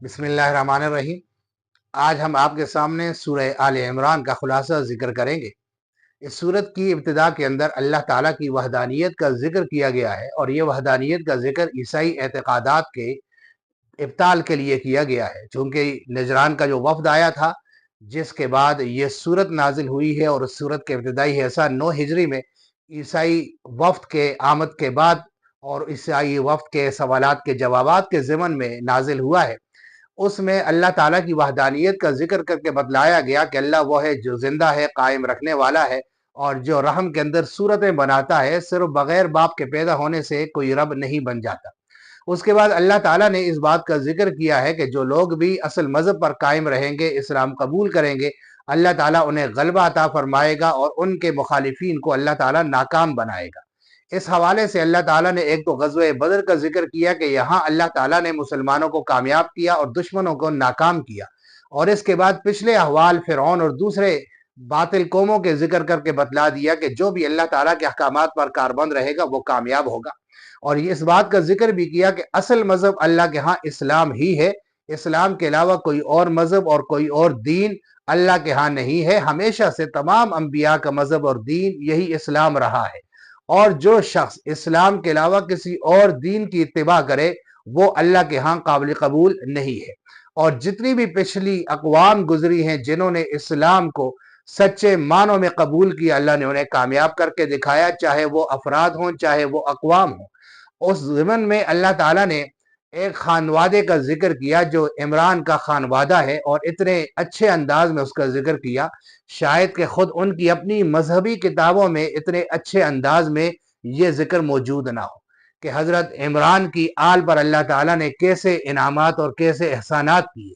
بسم اللہ الرحمن الرحیم۔ آج ہم آپ کے سامنے سورہ آل عمران کا خلاصہ ذکر کریں گے۔ اس سورت کی ابتدا کے اندر اللہ تعالیٰ کی وحدانیت کا ذکر کیا گیا ہے، اور یہ وحدانیت کا ذکر عیسائی اعتقادات کے ابطال کے لیے کیا گیا ہے، چونکہ نجران کا جو وفد آیا تھا جس کے بعد یہ سورت نازل ہوئی ہے، اور اس سورت کے ابتدائی حصہ 9 ہجری میں عیسائی وفد کے آمد کے بعد اور عیسائی وفد کے سوالات کے جوابات کے ضمن میں نازل ہوا ہے۔ اس میں اللہ تعالیٰ کی وحدانیت کا ذکر کر کے بتلایا گیا کہ اللہ وہ ہے جو زندہ ہے، قائم رکھنے والا ہے، اور جو رحم کے اندر صورتیں بناتا ہے۔ صرف بغیر باپ کے پیدا ہونے سے کوئی رب نہیں بن جاتا۔ اس کے بعد اللہ تعالیٰ نے اس بات کا ذکر کیا ہے کہ جو لوگ بھی اصل مذہب پر قائم رہیں گے، اسلام قبول کریں گے، اللہ تعالیٰ انہیں غلبہ عطا فرمائے گا، اور ان کے مخالفین کو اللہ تعالیٰ ناکام بنائے گا۔ اس حوالے سے اللہ تعالیٰ نے ایک تو غزوہ بدر کا ذکر کیا کہ یہاں اللہ تعالیٰ نے مسلمانوں کو کامیاب کیا اور دشمنوں کو ناکام کیا، اور اس کے بعد پچھلے احوال فرعون اور دوسرے باطل قوموں کے ذکر کر کے بتلا دیا کہ جو بھی اللہ تعالیٰ کے احکامات پر کاربند رہے گا وہ کامیاب ہوگا۔ اور یہ اس بات کا ذکر بھی کیا کہ اصل مذہب اللہ کے ہاں اسلام ہی ہے، اسلام کے علاوہ کوئی اور مذہب اور کوئی اور دین اللہ کے ہاں نہیں ہے۔ ہمیشہ سے تمام انبیاء کا مذہب اور دین یہی اسلام رہا ہے، اور جو شخص اسلام کے علاوہ کسی اور دین کی اتباع کرے وہ اللہ کے ہاں قابل قبول نہیں ہے۔ اور جتنی بھی پچھلی اقوام گزری ہیں جنہوں نے اسلام کو سچے معنوں میں قبول کیا، اللہ نے انہیں کامیاب کر کے دکھایا، چاہے وہ افراد ہوں چاہے وہ اقوام ہوں۔ اس ضمن میں اللہ تعالیٰ نے ایک خانوادے کا ذکر کیا جو عمران کا خانوادہ ہے، اور اتنے اچھے انداز میں اس کا ذکر کیا، شاید کہ خود ان کی اپنی مذہبی کتابوں میں اتنے اچھے انداز میں یہ ذکر موجود نہ ہو کہ حضرت عمران کی آل پر اللہ تعالیٰ نے کیسے انعامات اور کیسے احسانات کیے۔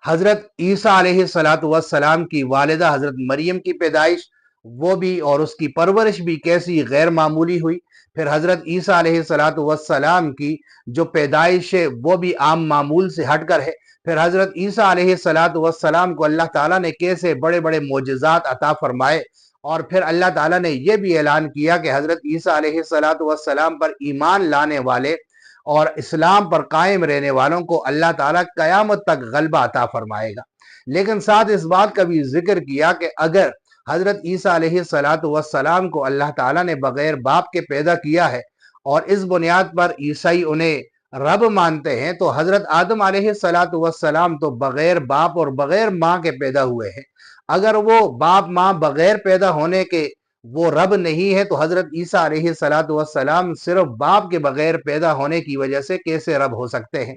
حضرت عیسیٰ علیہ السلام کی والدہ حضرت مریم کی پیدائش وہ بھی اور اس کی پرورش بھی کیسی غیر معمولی ہوئی۔ پھر حضرت عیسیٰ علیہ السلام کی جو پیدائش ہے وہ بھی عام معمول سے ہٹ کر ہے۔ پھر حضرت عیسیٰ علیہ السلام کو اللہ تعالیٰ نے کیسے بڑے بڑے معجزات عطا فرمائے، اور پھر اللہ تعالیٰ نے یہ بھی اعلان کیا کہ حضرت عیسیٰ علیہ السلام پر ایمان لانے والے اور اسلام پر قائم رہنے والوں کو اللہ تعالیٰ قیامت تک غلبہ عطا فرمائے گا۔ لیکن ساتھ اس بات کا بھی ذکر کیا کہ اگر حضرت عیسیٰ علیہ السلام کو اللہ تعالیٰ نے بغیر باپ کے پیدا کیا ہے، اور اس بنیاد پر عیسائی انہیں رب مانتے ہیں، تو حضرت آدم علیہ السلام تو بغیر باپ اور بغیر ماں کے پیدا ہوئے ہیں۔ اگر وہ باپ ماں بغیر پیدا ہونے کے وہ رب نہیں ہے، تو حضرت عیسیٰ علیہ السلام صرف باپ کے بغیر پیدا ہونے کی وجہ سے کیسے رب ہو سکتے ہیں؟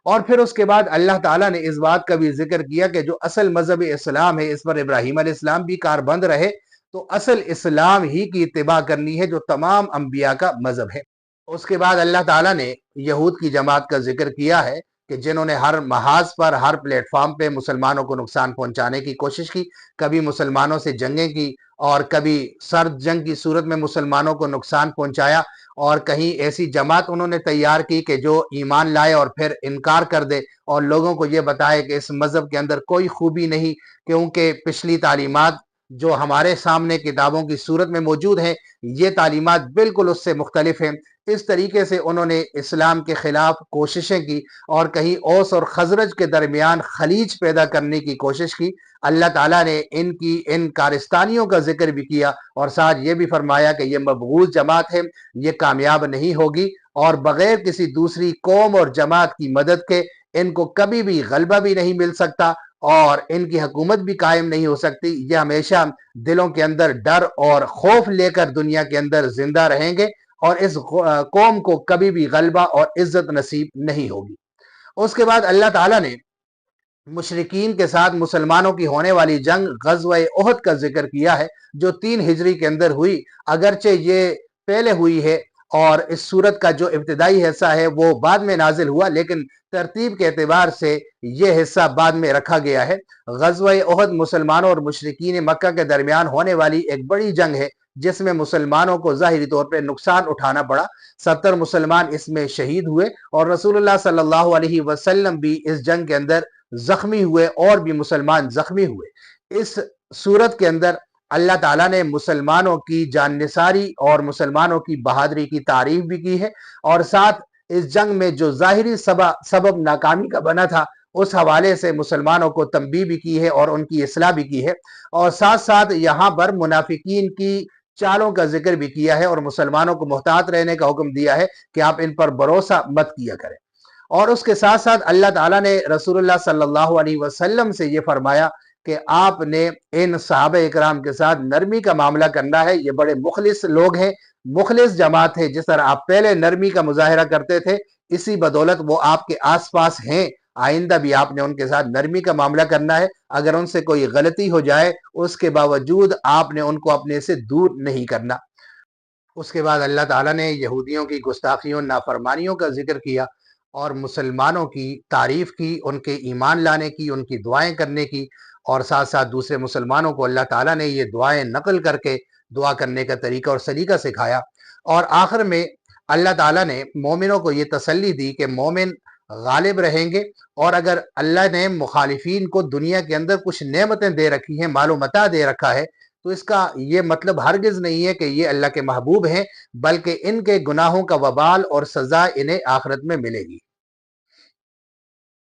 اور پھر اس کے بعد اللہ تعالیٰ نے اس بات کا بھی ذکر کیا کہ جو اصل مذہب اسلام ہے اس پر ابراہیم علیہ السلام بھی کاربند رہے، تو اصل اسلام ہی کی اتباع کرنی ہے جو تمام انبیاء کا مذہب ہے۔ اس کے بعد اللہ تعالیٰ نے یہود کی جماعت کا ذکر کیا ہے کہ جنہوں نے ہر محاذ پر ہر پلیٹ فارم پہ مسلمانوں کو نقصان پہنچانے کی کوشش کی، کبھی مسلمانوں سے جنگیں کی، اور کبھی سرد جنگ کی صورت میں مسلمانوں کو نقصان پہنچایا، اور کہیں ایسی جماعت انہوں نے تیار کی کہ جو ایمان لائے اور پھر انکار کر دے، اور لوگوں کو یہ بتائے کہ اس مذہب کے اندر کوئی خوبی نہیں، کیونکہ پچھلی تعلیمات جو ہمارے سامنے کتابوں کی صورت میں موجود ہیں یہ تعلیمات بالکل اس سے مختلف ہیں۔ اس طریقے سے انہوں نے اسلام کے خلاف کوششیں کی، اور کہیں اوس اور خزرج کے درمیان خلیج پیدا کرنے کی کوشش کی۔ اللہ تعالیٰ نے ان کی ان کارستانیوں کا ذکر بھی کیا، اور ساتھ یہ بھی فرمایا کہ یہ مبغوض جماعت ہے، یہ کامیاب نہیں ہوگی، اور بغیر کسی دوسری قوم اور جماعت کی مدد کے ان کو کبھی بھی غلبہ بھی نہیں مل سکتا، اور ان کی حکومت بھی قائم نہیں ہو سکتی۔ یہ ہمیشہ دلوں کے اندر ڈر اور خوف لے کر دنیا کے اندر زندہ رہیں گے، اور اس قوم کو کبھی بھی غلبہ اور عزت نصیب نہیں ہوگی۔ اس کے بعد اللہ تعالیٰ نے مشرکین کے ساتھ مسلمانوں کی ہونے والی جنگ غزوہ احد کا ذکر کیا ہے، جو 3 ہجری کے اندر ہوئی۔ اگرچہ یہ پہلے ہوئی ہے اور اس صورت کا جو ابتدائی حصہ ہے وہ بعد میں نازل ہوا، لیکن ترتیب کے اعتبار سے یہ حصہ بعد میں رکھا گیا ہے۔ غزوہ احد مسلمانوں اور مشرکین مکہ کے درمیان ہونے والی ایک بڑی جنگ ہے، جس میں مسلمانوں کو ظاہری طور پہ نقصان اٹھانا پڑا۔ 70 مسلمان اس میں شہید ہوئے، اور رسول اللہ صلی اللہ علیہ وسلم بھی اس جنگ کے اندر زخمی ہوئے، اور بھی مسلمان زخمی ہوئے۔ اس صورت کے اندر اللہ تعالیٰ نے مسلمانوں کی جان نثاری اور مسلمانوں کی بہادری کی تعریف بھی کی ہے، اور ساتھ اس جنگ میں جو ظاہری سبب ناکامی کا بنا تھا، اس حوالے سے مسلمانوں کو تنبیہ بھی کی ہے اور ان کی اصلاح بھی کی ہے، اور ساتھ ساتھ یہاں پر منافقین کی چالوں کا ذکر بھی کیا ہے اور مسلمانوں کو محتاط رہنے کا حکم دیا ہے کہ آپ ان پر بھروسہ مت کیا کریں۔ اور اس کے ساتھ ساتھ اللہ تعالیٰ نے رسول اللہ صلی اللہ علیہ وسلم سے یہ فرمایا کہ آپ نے ان صحابہ اکرام کے ساتھ نرمی کا معاملہ کرنا ہے، یہ بڑے مخلص لوگ ہیں، مخلص جماعت ہے، جس طرح آپ پہلے نرمی کا مظاہرہ کرتے تھے، اسی بدولت وہ آپ کے آس پاس ہیں، آئندہ بھی آپ نے ان کے ساتھ نرمی کا معاملہ کرنا ہے۔ اگر ان سے کوئی غلطی ہو جائے اس کے باوجود آپ نے ان کو اپنے سے دور نہیں کرنا۔ اس کے بعد اللہ تعالیٰ نے یہودیوں کی گستاخیوں نافرمانیوں کا ذکر کیا اور مسلمانوں کی تعریف کی، ان کے ایمان لانے کی، ان کی دعائیں کرنے کی، اور ساتھ ساتھ دوسرے مسلمانوں کو اللہ تعالیٰ نے یہ دعائیں نقل کر کے دعا کرنے کا طریقہ اور سلیقہ سکھایا۔ اور آخر میں اللہ تعالیٰ نے مومنوں کو یہ تسلی دی کہ مومن غالب رہیں گے، اور اگر اللہ نے مخالفین کو دنیا کے اندر کچھ نعمتیں دے رکھی ہیں، مال و متاع دے رکھا ہے، تو اس کا یہ مطلب ہرگز نہیں ہے کہ یہ اللہ کے محبوب ہیں، بلکہ ان کے گناہوں کا وبال اور سزا انہیں آخرت میں ملے گی۔